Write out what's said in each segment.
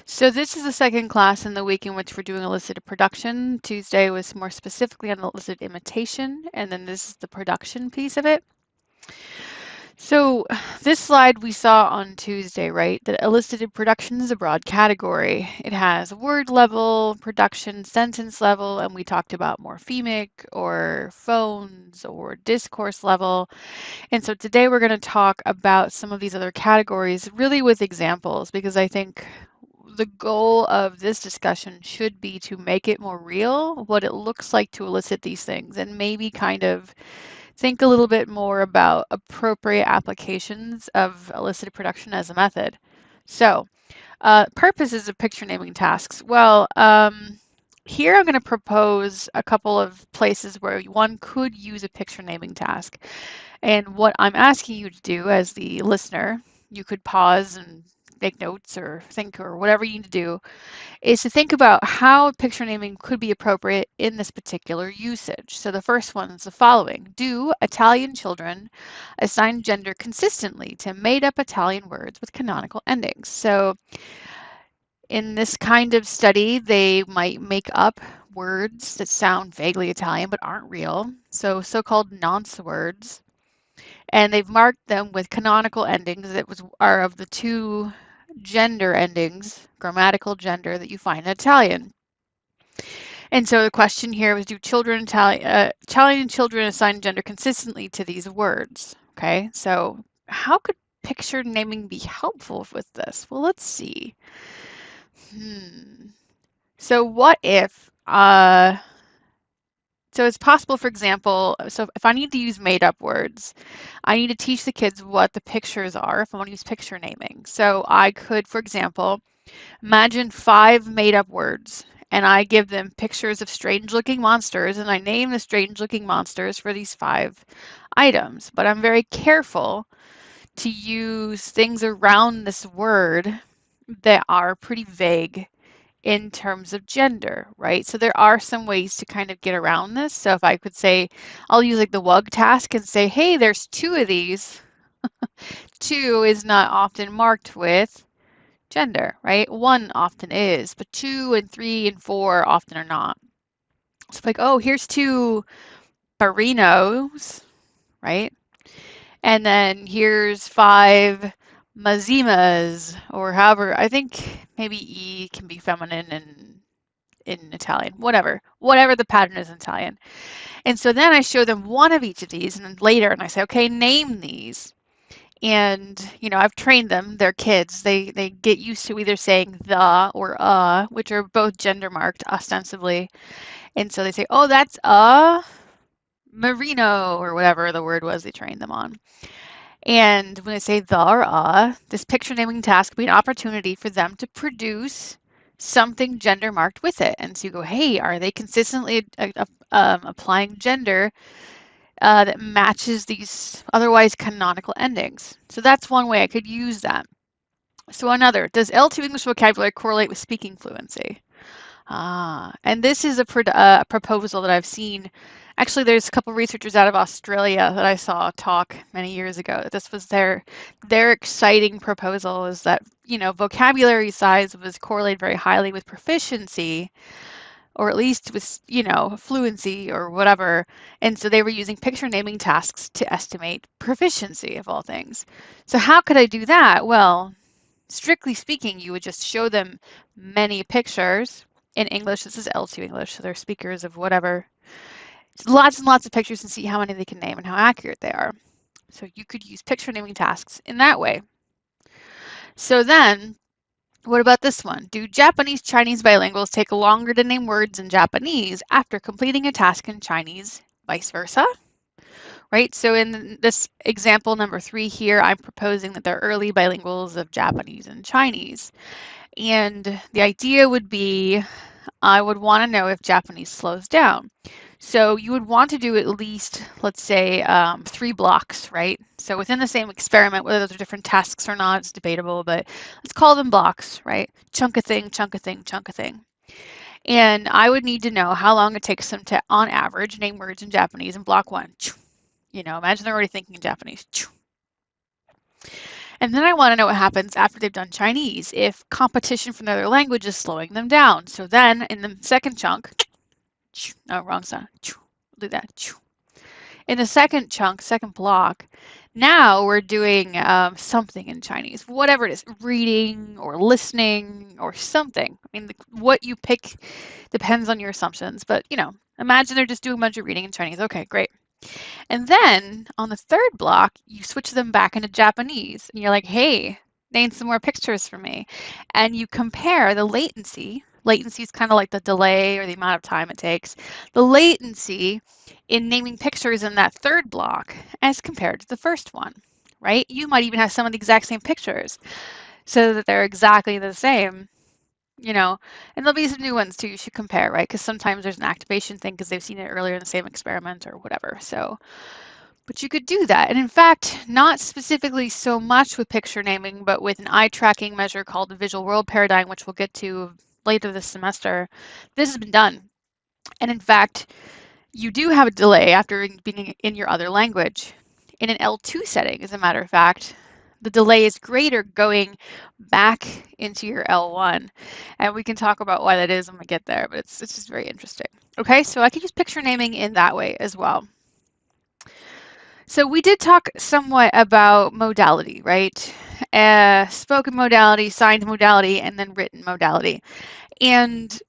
So this is the second class in the week in which we're doing elicited production. Tuesday was more specifically on elicited imitation, and then this is the production piece of it. So this slide we saw on Tuesday, right? That elicited production is a broad category. It has word level, production, sentence level, and we talked about morphemic or phones or discourse level. And so today we're going to talk about some of these other categories really with examples because I think the goal of this discussion should be to make it more real, what it looks like to elicit these things, and maybe kind of think a little bit more about appropriate applications of elicited production as a method. So, purposes of picture naming tasks. Well, here I'm going to propose a couple of places where one could use a picture naming task. And what I'm asking you to do as the listener, you could pause and make notes or think or whatever you need to do, is to think about how picture naming could be appropriate in this particular usage. So the first one is the following. Do Italian children assign gender consistently to made-up Italian words with canonical endings? So in this kind of study, they might make up words that sound vaguely Italian but aren't real, so-called nonce words, and they've marked them with canonical endings that are of the two gender endings, grammatical gender, that you find in Italian. And so the question here was, do Italian children assign gender consistently to these words? Okay, so how could picture naming be helpful with this? Well, let's see. So what if, so it's possible, for example, so if I need to use made-up words, I need to teach the kids what the pictures are if I want to use picture naming. So I could, for example, imagine 5 made-up words, and I give them pictures of strange-looking monsters, and I name the strange-looking monsters for these 5 items. But I'm very careful to use things around this word that are pretty vague in terms of gender, right? So there are some ways to kind of get around this. So if I could say, I'll use like the WUG task and say, hey, there's 2 of these. 2 is not often marked with gender, right? 1 often is, but 2 and 3 and 4 often are not. So like, oh, here's 2 Barinos, right? And then here's 5 Mazimas, or however, I think maybe E can be feminine and in Italian, whatever the pattern is in Italian. And so then I show them one of each of these, and then later, and I say, okay, name these. And I've trained them. They're kids. They get used to either saying the or which are both gender marked ostensibly. And so they say, oh, that's a merino, or whatever the word was they trained them on. And when they say the or this picture naming task will be an opportunity for them to produce something gender marked with it. And so you go, hey, are they consistently applying gender that matches these otherwise canonical endings? So that's one way I could use that. So another, does L2 English vocabulary correlate with speaking fluency? And this is a proposal that I've seen. Actually, there's a couple researchers out of Australia that I saw talk many years ago. This was their exciting proposal, is that vocabulary size was correlated very highly with proficiency, or at least with fluency or whatever. And so they were using picture naming tasks to estimate proficiency of all things. So how could I do that? Well, strictly speaking, you would just show them many pictures. In English, this is L2 English, so they're speakers of whatever. Lots and lots of pictures and see how many they can name and how accurate they are. So you could use picture naming tasks in that way. So then, what about this one? Do Japanese Chinese bilinguals take longer to name words in Japanese after completing a task in Chinese, vice versa? Right, so in this example number 3 here, I'm proposing that they're early bilinguals of Japanese and Chinese. And the idea would be, I would want to know if Japanese slows down. So you would want to do at least, let's say, 3 blocks, right? So within the same experiment, whether those are different tasks or not, it's debatable, but let's call them blocks, right? Chunk of thing, chunk of thing, chunk of thing. And I would need to know how long it takes them to, on average, name words in Japanese in block 1. Imagine they're already thinking in Japanese. And then I want to know what happens after they've done Chinese, if competition from another language is slowing them down. So then in the second chunk, no, wrong sound, do that. In the second chunk, second block, now we're doing something in Chinese, whatever it is, reading or listening or something. I mean, what you pick depends on your assumptions, but imagine they're just doing a bunch of reading in Chinese. Okay, great. And then on the third block, you switch them back into Japanese. And you're like, hey, name some more pictures for me. And you compare the latency. Latency is kind of like the delay or the amount of time it takes. The latency in naming pictures in that third block as compared to the first one, right? You might even have some of the exact same pictures so that they're exactly the same. And there'll be some new ones too you should compare, right? Because sometimes there's an activation thing because they've seen it earlier in the same experiment or whatever. So, but you could do that. And in fact, not specifically so much with picture naming, but with an eye tracking measure called the visual world paradigm, which we'll get to later this semester. This has been done. And in fact, you do have a delay after being in your other language. In an L2 setting, as a matter of fact, the delay is greater going back into your L1. And we can talk about why that is when we get there, but it's just very interesting. Okay, so I can use picture naming in that way as well. So we did talk somewhat about modality, right? Spoken modality, signed modality, and then written modality. And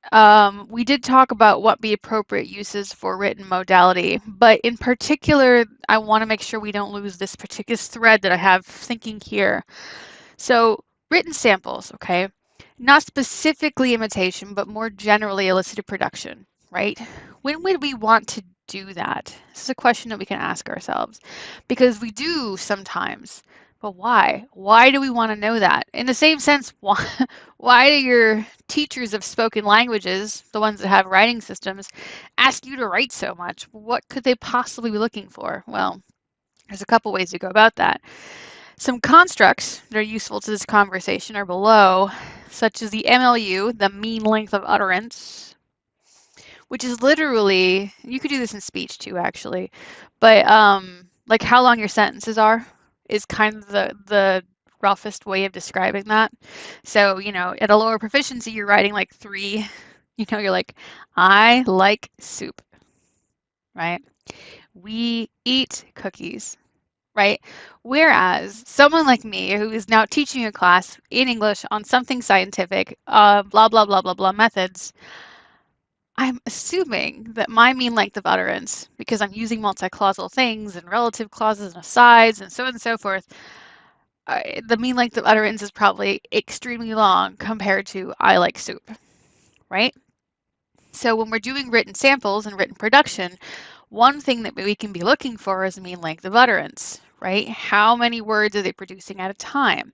we did talk about what be appropriate uses for written modality, but in particular, I want to make sure we don't lose this particular thread that I have thinking here. So written samples, okay? Not specifically imitation, but more generally elicited production, right? When would we want to do that? This is a question that we can ask ourselves because we do sometimes. But why? Why do we want to know that? In the same sense, why do your teachers of spoken languages, the ones that have writing systems, ask you to write so much? What could they possibly be looking for? Well, there's a couple ways to go about that. Some constructs that are useful to this conversation are below, such as the MLU, the mean length of utterance, which is literally, you could do this in speech too, actually, but like how long your sentences are is kind of the roughest way of describing that. So, at a lower proficiency, you're writing like 3, you're like, I like soup, right? We eat cookies, right? Whereas someone like me who is now teaching a class in English on something scientific, blah, blah, blah, blah, blah methods, I'm assuming that my mean length of utterance, because I'm using multi-clausal things and relative clauses and asides and so on and so forth, the mean length of utterance is probably extremely long compared to I like soup, right? So when we're doing written samples and written production, one thing that we can be looking for is mean length of utterance, right? How many words are they producing at a time?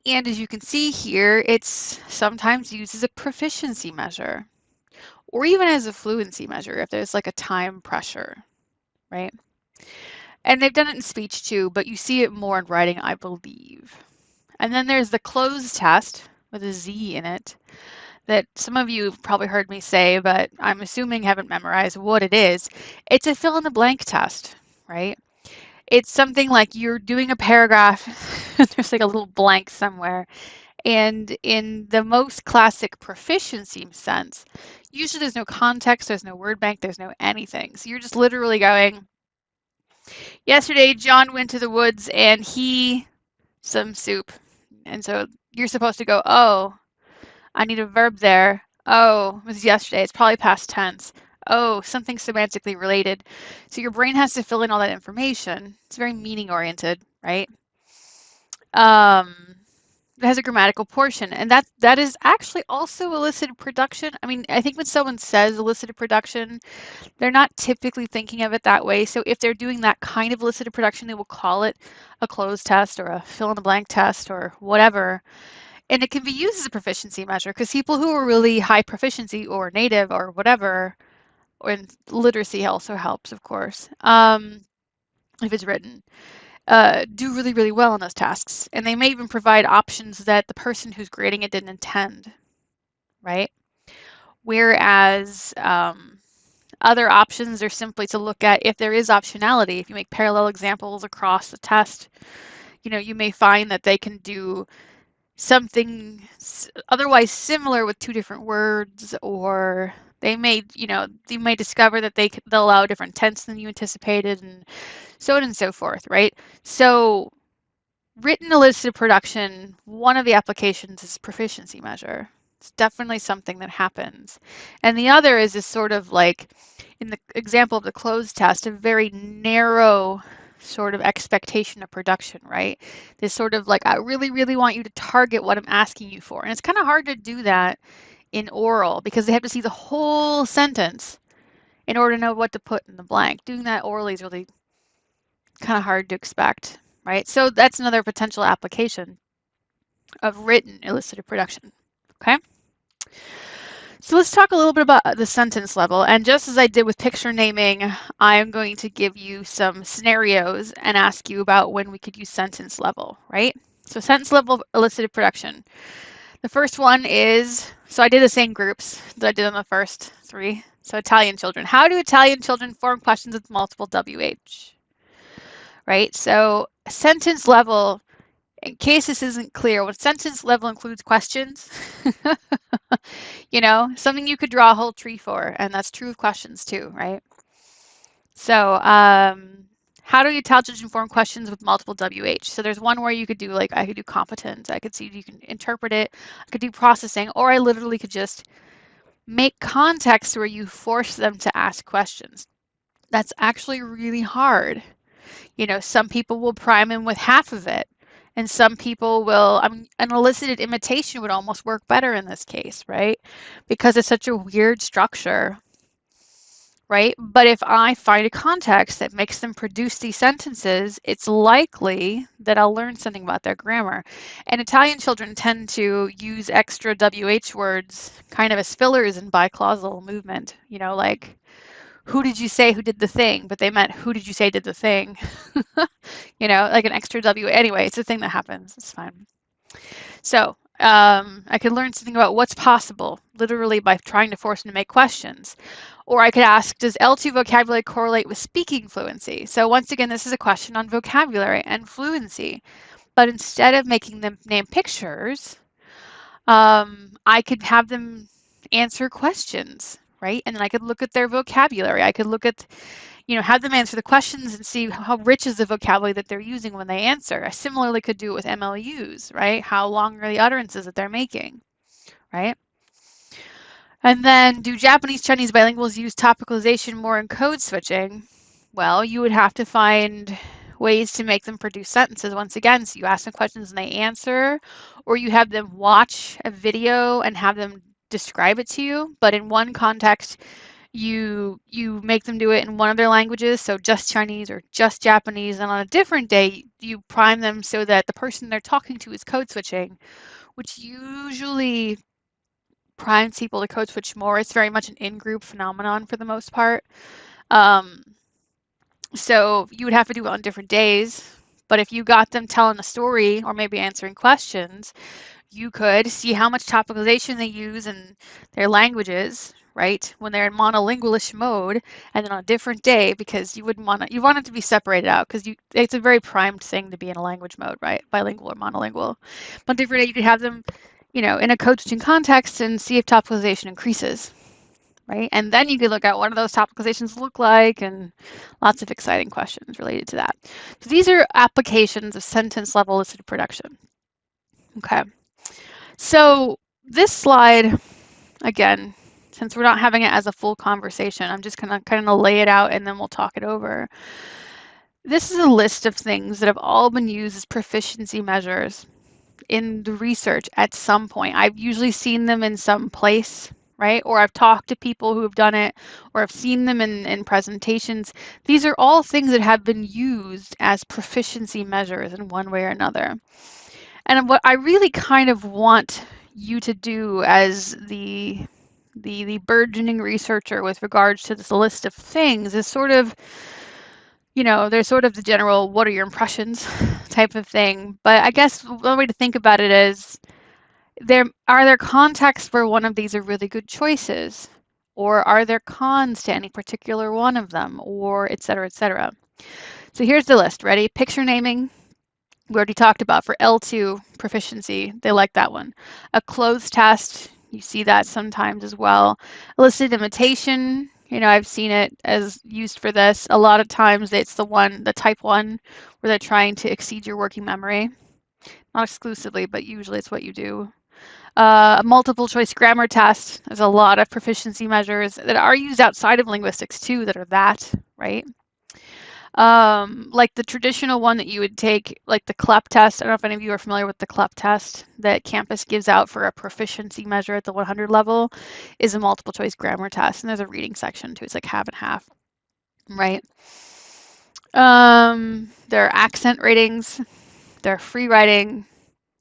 And as you can see here, it's sometimes used as a proficiency measure or even as a fluency measure if there's like a time pressure, right? And they've done it in speech too, but you see it more in writing, I believe. And then there's the closed test with a Z in it that some of you have probably heard me say, but I'm assuming haven't memorized what it is. It's a fill in the blank test, right? It's something like you're doing a paragraph, there's like a little blank somewhere. And in the most classic proficiency sense, usually there's no context, there's no word bank, there's no anything. So you're just literally going, yesterday John went to the woods and he some soup. And so you're supposed to go, oh, I need a verb there. Oh, it was yesterday. It's probably past tense. Oh, something semantically related. So your brain has to fill in all that information. It's very meaning oriented, right? It has a grammatical portion, and that is actually also elicited production. I mean, I think when someone says elicited production, they're not typically thinking of it that way. So if they're doing that kind of elicited production, they will call it a closed test or a fill in the blank test or whatever. And it can be used as a proficiency measure because people who are really high proficiency or native or whatever, and literacy also helps, of course, if it's written, do really, really well on those tasks. And they may even provide options that the person who's grading it didn't intend, right? Whereas other options are simply to look at if there is optionality, if you make parallel examples across the test, you may find that they can do something otherwise similar with two different words, or they may discover that they'll allow a different tense than you anticipated, and so on and so forth, right? So written elicited production, one of the applications is proficiency measure. It's definitely something that happens. And the other is this sort of like, in the example of the closed test, a very narrow sort of expectation of production, right? This sort of like, I really, really want you to target what I'm asking you for. And it's kind of hard to do that in oral because they have to see the whole sentence in order to know what to put in the blank. Doing that orally is really kind of hard to expect, right? So that's another potential application of written elicited production, okay? So let's talk a little bit about the sentence level. And just as I did with picture naming, I'm going to give you some scenarios and ask you about when we could use sentence level, right? So sentence level elicited production. The first one is, so I did the same groups that I did on the first three. So Italian children. How do Italian children form questions with multiple WH? Right? So sentence level, in case this isn't clear, what sentence level includes questions, something you could draw a whole tree for, and that's true of questions too, right? So how do Italian children form questions with multiple WH? So there's one where you could do like, I could do competent, I could see you can interpret it, I could do processing, or I literally could just make context where you force them to ask questions. That's actually really hard. Some people will prime them with half of it, and some people will, an elicited imitation would almost work better in this case, right? Because it's such a weird structure, right? But if I find a context that makes them produce these sentences, it's likely that I'll learn something about their grammar. And Italian children tend to use extra WH words kind of as fillers in biclausal movement, like, who did you say who did the thing? But they meant, who did you say did the thing? Like an extra W. Anyway, it's a thing that happens. It's fine. So I could learn something about what's possible, literally by trying to force them to make questions. Or I could ask, does L2 vocabulary correlate with speaking fluency? So once again, this is a question on vocabulary and fluency. But instead of making them name pictures, I could have them answer questions, right? And then I could look at their vocabulary. I could look at, have them answer the questions and see how rich is the vocabulary that they're using when they answer. I similarly could do it with MLUs, right? How long are the utterances that they're making, right? And then, do Japanese Chinese bilinguals use topicalization more in code switching? Well, you would have to find ways to make them produce sentences once again. So you ask them questions and they answer, or you have them watch a video and have them describe it to you. But in one context, you make them do it in one of their languages, so just Chinese or just Japanese, and on a different day, you prime them so that the person they're talking to is code switching, which usually primes people to code switch more. It's very much an in-group phenomenon for the most part. So you would have to do it on different days, but if you got them telling a story or maybe answering questions, you could see how much topicalization they use in their languages, right? When they're in monolingualish mode, and then on a different day, because you want it to be separated out, because it's a very primed thing to be in a language mode, right? Bilingual or monolingual. But on a different day, you could have them, in a code switching context and see if topicalization increases, right? And then you could look at what do those topicalizations look like, and lots of exciting questions related to that. So these are applications of sentence level elicited production. Okay. So this slide, again, since we're not having it as a full conversation, I'm just gonna kind of lay it out and then we'll talk it over. This is a list of things that have all been used as proficiency measures in the research at some point. I've usually seen them in some place, right? Or I've talked to people who have done it, or I've seen them in presentations. These are all things that have been used as proficiency measures in one way or another. And what I really kind of want you to do as the burgeoning researcher with regards to this list of things is sort of, there's sort of the general, what are your impressions type of thing. But I guess one way to think about it is, are there contexts where one of these are really good choices? Or are there cons to any particular one of them? Or et cetera, et cetera. So here's the list. Ready? Picture naming, we already talked about for L2 proficiency, they like that one. A closed test, you see that sometimes as well. Elicited imitation, I've seen it as used for this. A lot of times it's the type 1, where they're trying to exceed your working memory. Not exclusively, but usually it's what you do. A multiple choice grammar test. There's a lot of proficiency measures that are used outside of linguistics too that are that, right? Like the traditional one that you would take, like the CLEP test. I don't know if any of you are familiar with the CLEP test that campus gives out for a proficiency measure at the 100 level, is a multiple choice grammar test. And there's a reading section too. It's like half and half, right? There are accent ratings, there are free writing,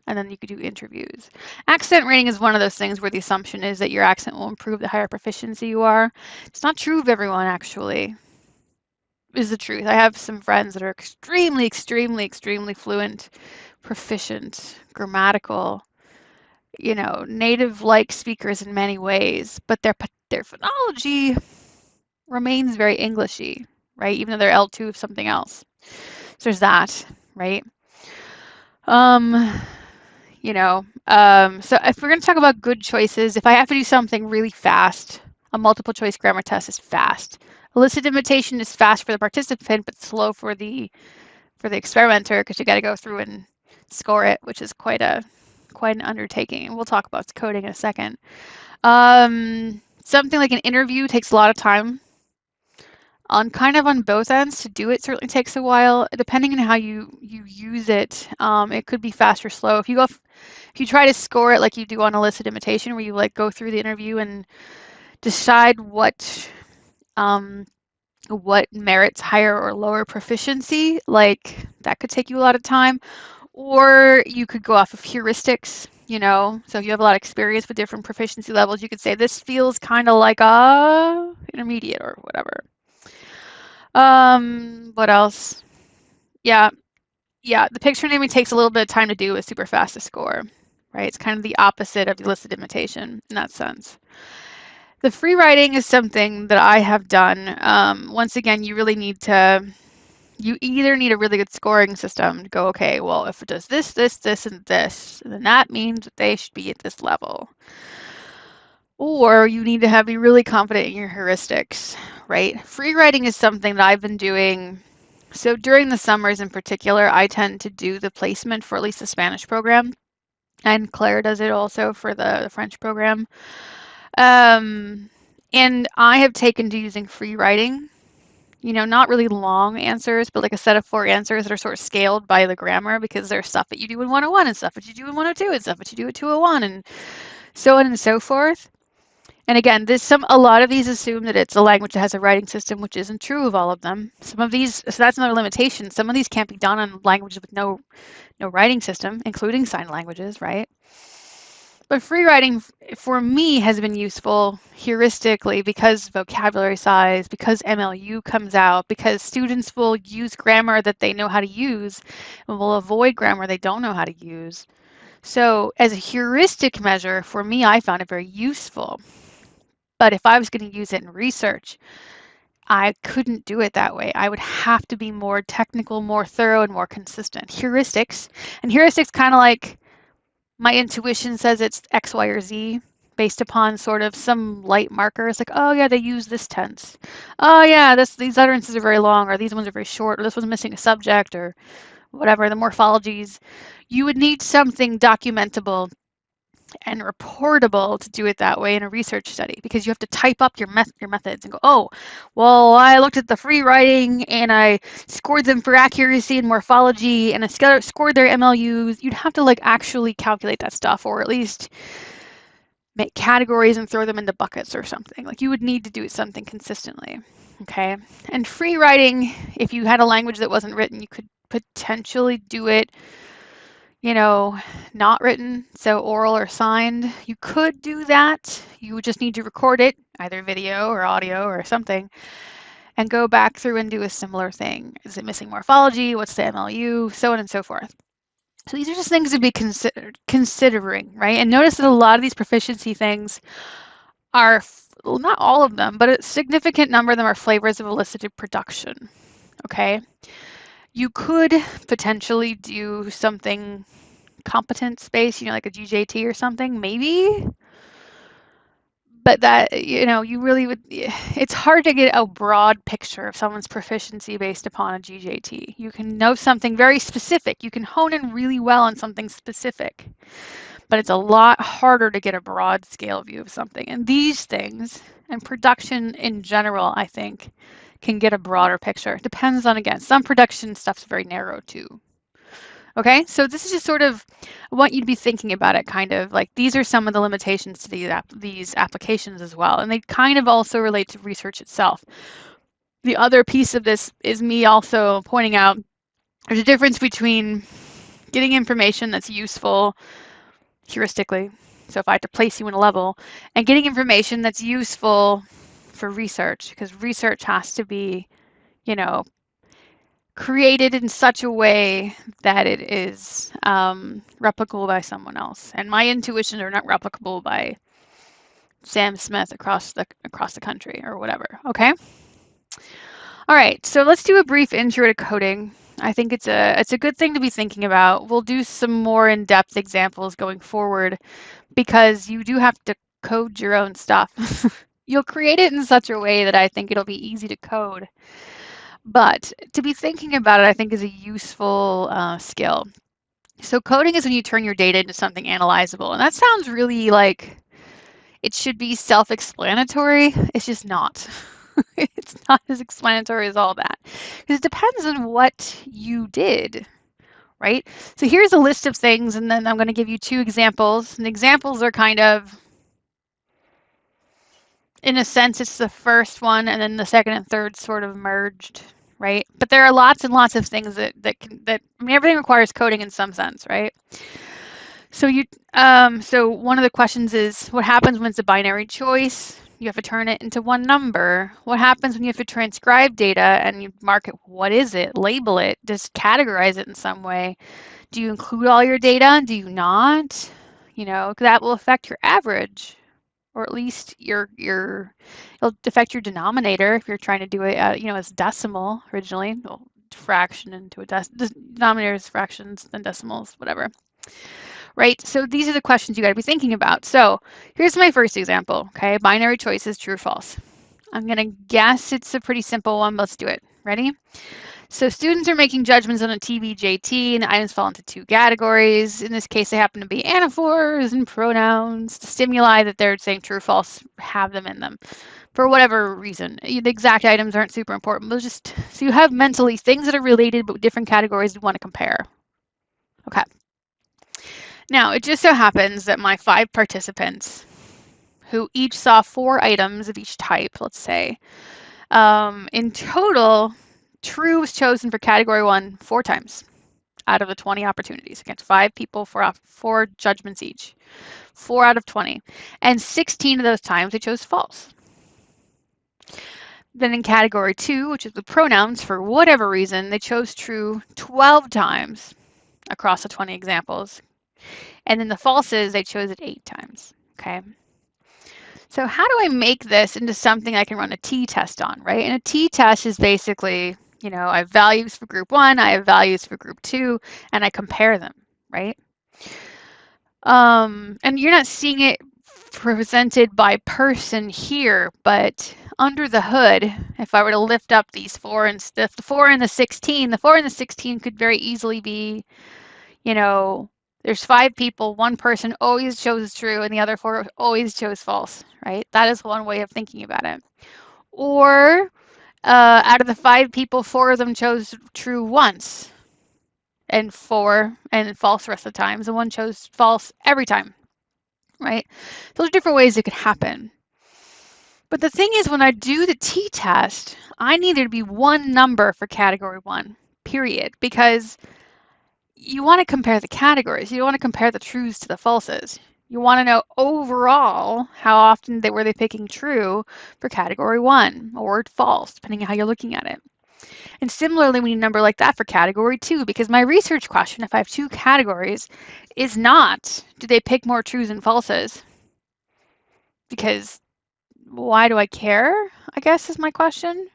and then you could do interviews. Accent rating is one of those things where the assumption is that your accent will improve the higher proficiency you are. It's not true of everyone, actually, is the truth. I have some friends that are extremely, extremely, extremely fluent, proficient, grammatical, native-like speakers in many ways, but their phonology remains very Englishy, right? Even though they're L2 of something else. So there's that, right? So if we're going to talk about good choices, if I have to do something really fast, a multiple choice grammar test is fast. Elicited imitation is fast for the participant, but slow for the experimenter, because you got to go through and score it, which is quite an undertaking. And we'll talk about coding in a second. Something like an interview takes a lot of time. On both ends to do it certainly takes a while, depending on how you use it. It could be fast or slow. If you try to score it like you do on elicited imitation, where you like go through the interview and decide what merits higher or lower proficiency, like that could take you a lot of time. Or you could go off of heuristics, so if you have a lot of experience with different proficiency levels, you could say this feels kind of like a intermediate or whatever. What else? Yeah, the picture naming takes a little bit of time to do, it's super fast to score, right? It's kind of the opposite of elicited imitation in that sense. The free writing is something that I have done. Once again, you either need a really good scoring system to go, okay, well, if it does this, this, this, and this, then that means that they should be at this level. Or you need to be really confident in your heuristics, right? Free writing is something that I've been doing. So during the summers in particular, I tend to do the placement for at least the Spanish program. And Claire does it also for the French program. And I have taken to using free writing, not really long answers, but like a set of 4 answers that are sort of scaled by the grammar, because there's stuff that you do in 101 and stuff that you do in 102 and stuff that you do at 201 and so on and so forth. And again, a lot of these assume that it's a language that has a writing system, which isn't true of all of them. Some of these, so that's another limitation. Some of these can't be done on languages with no writing system, including sign languages, right? But free writing for me has been useful heuristically because vocabulary size, because MLU comes out, because students will use grammar that they know how to use and will avoid grammar they don't know how to use. So as a heuristic measure, for me, I found it very useful. But if I was going to use it in research, I couldn't do it that way. I would have to be more technical, more thorough, and more consistent. Heuristics kind of like my intuition says it's X, Y, or Z based upon sort of some light markers, like, oh yeah, they use this tense. Oh yeah, these utterances are very long, or these ones are very short, or this one's missing a subject, or whatever, the morphologies. You would need something documentable and reportable to do it that way in a research study, because you have to type up your methods and go, oh, well, I looked at the free writing and I scored them for accuracy and morphology and I scored their MLUs. You'd have to actually calculate that stuff, or at least make categories and throw them into buckets or something. You would need to do something consistently, okay? And free writing, if you had a language that wasn't written, you could potentially do it not written, so oral or signed. You could do that. You would just need to record it, either video or audio or something, and go back through and do a similar thing. Is it missing morphology? What's the MLU? So on and so forth. So these are just things to be considering, right? And notice that a lot of these proficiency things are, well, not all of them, but a significant number of them are flavors of elicited production, okay? You could potentially do something competence-based, like a GJT or something, maybe. But that, you really would, it's hard to get a broad picture of someone's proficiency based upon a GJT. You can know something very specific. You can hone in really well on something specific, but it's a lot harder to get a broad scale view of something. And these things, and production in general, I think, can get a broader picture. Depends on, again, some production stuff's very narrow too. Okay, so this is just sort of, I want you to be thinking about it, kind of like these are some of the limitations to these applications as well, and they kind of also relate to research itself. The other piece of this is me also pointing out there's a difference between getting information that's useful heuristically, so if I had to place you in a level, and getting information that's useful for research, because research has to be, created in such a way that it is replicable by someone else. And my intuitions are not replicable by Sam Smith across the country or whatever. Okay. All right. So let's do a brief intro to coding. I think it's a good thing to be thinking about. We'll do some more in-depth examples going forward because you do have to code your own stuff. You'll create it in such a way that I think it'll be easy to code. But to be thinking about it, I think, is a useful skill. So coding is when you turn your data into something analyzable. And that sounds really like it should be self-explanatory. It's just not. It's not as explanatory as all that. Because it depends on what you did, right? So here's a list of things, and then I'm going to give you two examples. And the examples are kind of, in a sense, it's the first one, and then the second and third sort of merged. Right? But there are lots and lots of things that everything requires coding in some sense, right? So so one of the questions is, what happens when it's a binary choice? You have to turn it into one number. What happens when you have to transcribe data and you mark it? What is it? Label it. Just categorize it in some way. Do you include all your data? Do you not? That will affect your average. Or at least it'll affect your denominator if you're trying to do it, as decimal originally. Well, fraction into a denominator is fractions, then decimals, whatever. Right? So these are the questions you got to be thinking about. So here's my first example. Okay, binary choices, true or false. I'm gonna guess it's a pretty simple one. Let's do it. Ready? So students are making judgments on a TVJT, and the items fall into two categories. In this case, they happen to be anaphors and pronouns. The stimuli that they're saying true or false have them in them for whatever reason. The exact items aren't super important, but just so you have mentally things that are related but different categories you want to compare. Okay. Now, it just so happens that my 5 participants, who each saw 4 items of each type, let's say, in total, true was chosen for category 1 4 times out of the 20 opportunities against 5 people for 4 judgments each. 4 out of 20. And 16 of those times they chose false. Then in category 2, which is the pronouns, for whatever reason, they chose true 12 times across the 20 examples. And then the falses, they chose it 8 times. Okay. So how do I make this into something I can run a t-test on, right? And a t-test is basically, I have values for group 1, I have values for group 2, and I compare them, right? And you're not seeing it presented by person here, but under the hood, if I were to lift up these 4 and the 4 and the 16, the 4 and the 16 could very easily be, there's 5 people, 1 person always chose true and the other 4 always chose false, right? That is one way of thinking about it. Or out of the 5 people, 4 of them chose true once and 4 and false the rest of the times, and 1 chose false every time, right? Those are different ways it could happen. But the thing is, when I do the t-test, I need there to be 1 number for category 1, period, because you want to compare the categories. You don't want to compare the trues to the falses. You want to know overall how often were they picking true for category 1 or false, depending on how you're looking at it. And similarly, we need a number like that for category 2, because my research question, if I have 2 categories, is not, do they pick more trues and falses? Because why do I care, I guess is my question.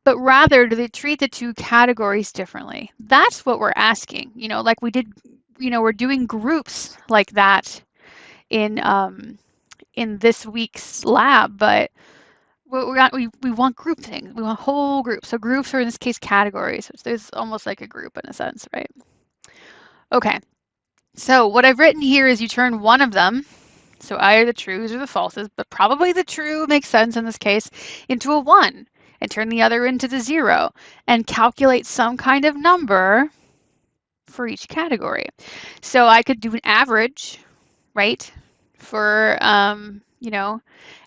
but rather do they treat the two categories differently? That's what we're asking. Like we did, we're doing groups like that in this week's lab, but we want group things. We want whole groups. So groups are in this case categories. So there's almost like a group in a sense, right? Okay. So what I've written here is you turn one of them, so either the trues or the falses, but probably the true makes sense in this case, into a 1, and turn the other into the 0, and calculate some kind of number for each category. So I could do an average, right, for, and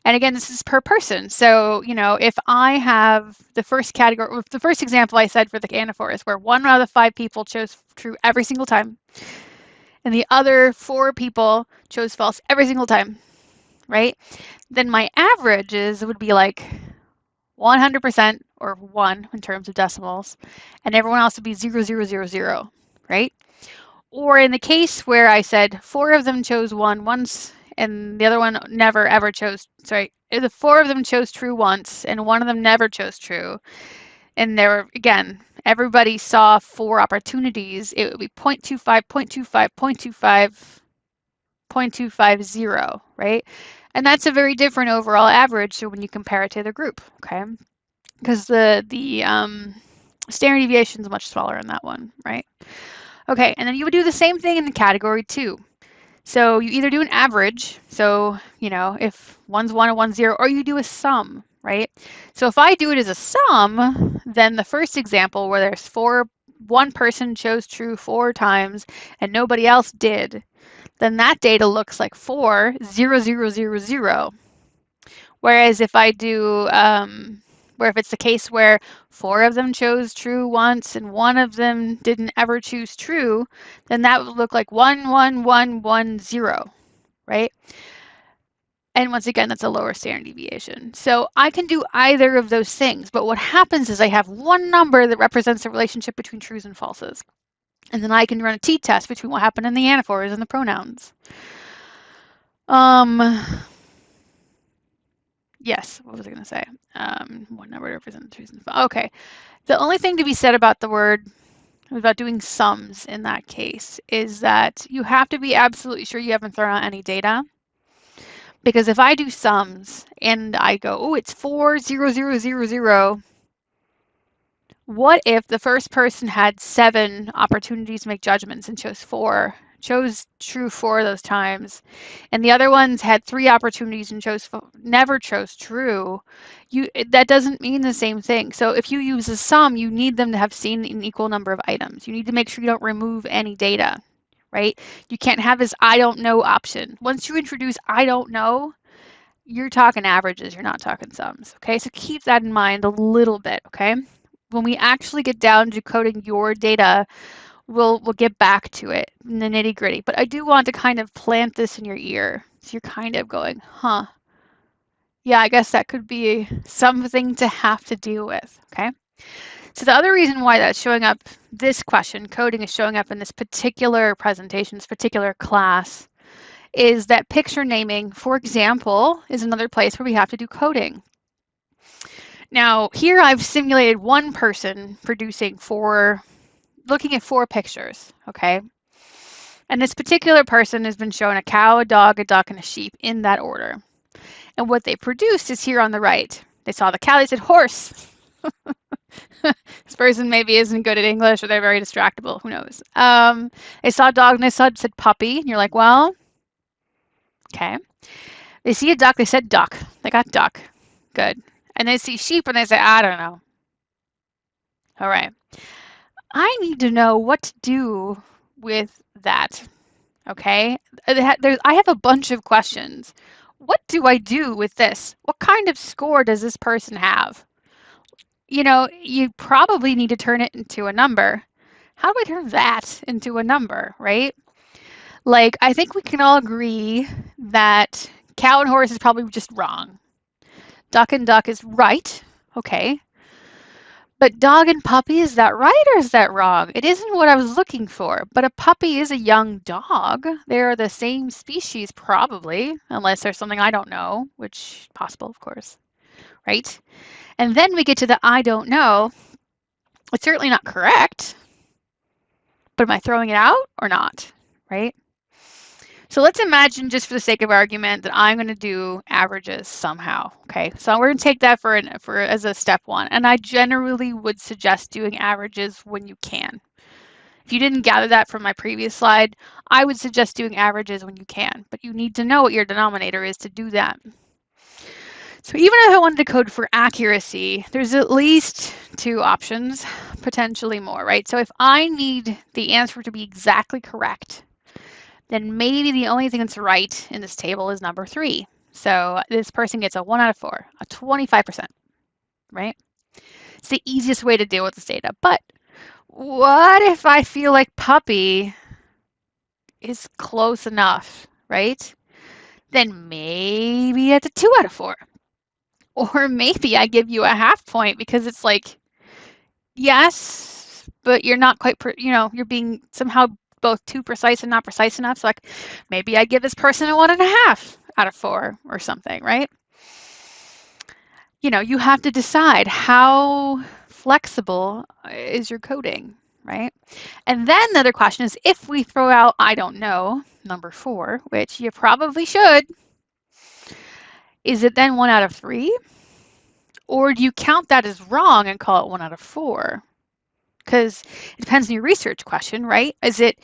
again, this is per person. So, if I have the first category, the first example I said for the anaphor is where 1 out of the 5 people chose true every single time, and the other 4 people chose false every single time, right? Then my averages would be like 100% or 1 in terms of decimals, and everyone else would be 0, 0, 0, 0, right? Or in the case where I said 4 of them chose 1 once, and the other one never ever chose, sorry, the 4 of them chose true once, and 1 of them never chose true, and there were, again, everybody saw 4 opportunities, it would be 0.25, 0.25, 0.25, 0.250, right? And that's a very different overall average when you compare it to the group, okay? Because the standard deviation is much smaller in that one, right? Okay, and then you would do the same thing in the category 2. So you either do an average, so, if one's 1 and one's 0, or you do a sum, right? So if I do it as a sum, then the first example where there's 1 person chose true 4 times and nobody else did, then that data looks like 4, 0, 0, 0, 0. Whereas if I do, where if it's the case where 4 of them chose true once and 1 of them didn't ever choose true, then that would look like 1, 1, 1, 1, 0, right? And once again, that's a lower standard deviation. So I can do either of those things, but what happens is I have one number that represents the relationship between trues and falses. And then I can run a t-test between what happened in the anaphors and the pronouns. Yes, what was I going to say? What number represents trues and falses? Okay. The only thing to be said about the word, about doing sums in that case, is that you have to be absolutely sure you haven't thrown out any data. Because if I do sums and I go, oh, it's 4, 0, 0, 0, 0, what if the first person had 7 opportunities to make judgments and chose true 4 of those times, and the other ones had 3 opportunities and never chose true? That doesn't mean the same thing. So if you use a sum, you need them to have seen an equal number of items. You need to make sure you don't remove any data, right? You can't have this I don't know option. Once you introduce I don't know, you're talking averages, you're not talking sums, okay? So keep that in mind a little bit, okay? When we actually get down to coding your data, we'll get back to it in the nitty-gritty. But I do want to kind of plant this in your ear. So you're kind of going, huh, yeah, I guess that could be something to have to deal with, okay? So the other reason why that's showing up, this question, coding, is showing up in this particular presentation, this particular class, is that picture naming, for example, is another place where we have to do coding. Now, here I've simulated one person looking at 4 pictures, okay? And this particular person has been shown a cow, a dog, and a sheep in that order. And what they produced is here on the right. They saw the cow, they said horse. This person maybe isn't good at English, or they're very distractible, who knows? They saw a dog and they said puppy, and you're like, well, okay. They see a duck, they said duck. They got duck. Good. And they see sheep and they say, I don't know. All right. I need to know what to do with that. Okay. I have a bunch of questions. What do I do with this? What kind of score does this person have? You probably need to turn it into a number. How do I turn that into a number, right? Like, I think we can all agree that cow and horse is probably just wrong. Duck and duck is right, okay. But dog and puppy, is that right or is that wrong? It isn't what I was looking for, but a puppy is a young dog. They're the same species probably, unless there's something I don't know, which is possible, of course. right? And then we get to the I don't know. It's certainly not correct, but am I throwing it out or not, right? So let's imagine, just for the sake of argument, that I'm going to do averages somehow. Okay, so we're going to take that for as a step one, and I generally would suggest doing averages when you can. If you didn't gather that from my previous slide, I would suggest doing averages when you can, but you need to know what your denominator is to do that. So even if I wanted to code for accuracy, there's at least two options, potentially more, right? So if I need the answer to be exactly correct, then maybe the only thing that's right in this table is number 3. So this person gets a 1 out of 4, a 25%, right? It's the easiest way to deal with this data. But what if I feel like puppy is close enough, right? Then maybe it's a 2 out of 4. Or maybe I give you a half point because it's like, yes, but you're not quite, you're being somehow both too precise and not precise enough. So like maybe I give this person a 1.5 out of 4 or something, right? You have to decide how flexible is your coding, right? And then the other question is, if we throw out I don't know, number 4, which you probably should, is it then 1 out of 3? Or do you count that as wrong and call it 1 out of 4? Because it depends on your research question, right? Is it,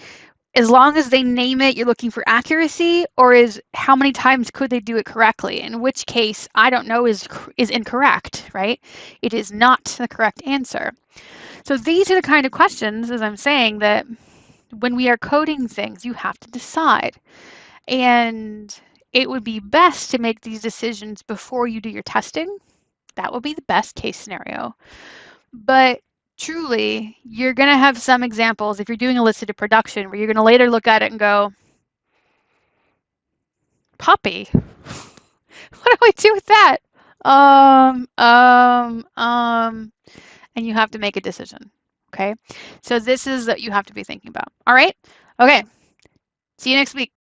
as long as they name it, you're looking for accuracy, or is how many times could they do it correctly? In which case, I don't know is incorrect, right? It is not the correct answer. So these are the kind of questions, as I'm saying, that when we are coding things, you have to decide. And it would be best to make these decisions before you do your testing. That would be the best case scenario. But truly, you're going to have some examples if you're doing elicited production where you're going to later look at it and go, puppy, what do I do with that? And you have to make a decision. Okay. So this is that you have to be thinking about. All right. Okay. See you next week.